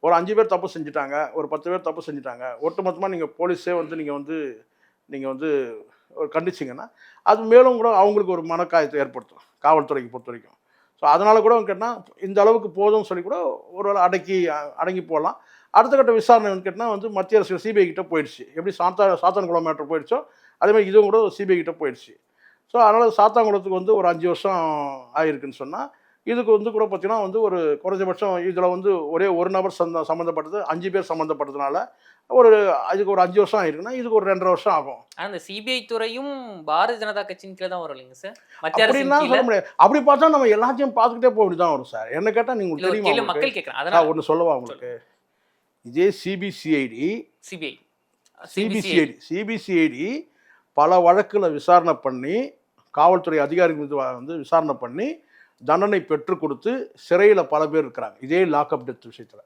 ஒரு 5 பேர் தப்பு செஞ்சுட்டாங்க, ஒரு 10 பேர் தப்பு செஞ்சுட்டாங்க. ஒட்டுமொத்தமா நீங்க போலீஸே வந்து நீங்க வந்து கண்டிச்சீங்கன்னா, அது மேலும் கூட அவங்களுக்கு ஒரு மனக்காயத்தை ஏற்படுத்தும். காவல்துறைக்கு பொறுத்தவரைக்கும். ஸோ அதனால கூட கேட்டா, இந்த அளவுக்கு போதும்னு சொல்லி கூட ஒரு வேள அடங்கி போலாம். அடுத்த கட்ட விசாரணை வந்து கேட்டா வந்து மத்திய அரசு சிபிஐ கிட்ட போயிடுச்சு. எப்படி சாத்தான்குளம் மேட்டர் போயிடுச்சோ, அதே மாரி இதுவும் கூட சிபிஐ கிட்ட போயிடுச்சு. ஸோ அதனால சாத்தான்குளத்துக்கு வந்து ஒரு 5 வருஷம் ஆயிருக்குன்னு சொன்னா, இதுக்கு வந்து கூட பார்த்தீங்கன்னா வந்து ஒரு குறைஞ்சபட்சம் இதில வந்து ஒரே ஒரு நபர் சம்மந்தப்பட்டது 5 பேர் சம்மந்தப்பட்டதுனால, ஒரு அதுக்கு ஒரு 5 வருஷம் ஆயிருக்குன்னா, இதுக்கு ஒரு 2 1/2 வருஷம் ஆகும். ஆனா இந்த சிபிஐ துறையும் பாரதிய ஜனதா கட்சியின் கீழ தான் வரும் இல்லைங்க சார்? மத்திய அரசின் அப்படின்லாம் கீழ? சொல்ல முடியாது. அப்படி பார்த்தா நம்ம எல்லாத்தையும் பார்த்துக்கிட்டே போக வேண்டியது தான் வரும் சார். என்ன கேட்டா இல்ல உங்களுக்கு ஒரு தெரியுமா கேள்வி உங்களுக்கு? மக்கள் கேட்கிறேன். அதனால ஒண்ணு சொல்லவா உங்களுக்கு? இதே சிபிசிஐடி சிபிஐ. சிபிசிஐடி பல வழக்குல விசாரணை பண்ணி, காவல்துறை அதிகாரிகள் மீது வந்து விசாரணை பண்ணி, தண்டனை பெற்றுக் கொடுத்து, சிறையில பல பேர் இருக்கிறாங்க. இதே லாக்அப் டெத் விஷயத்துல.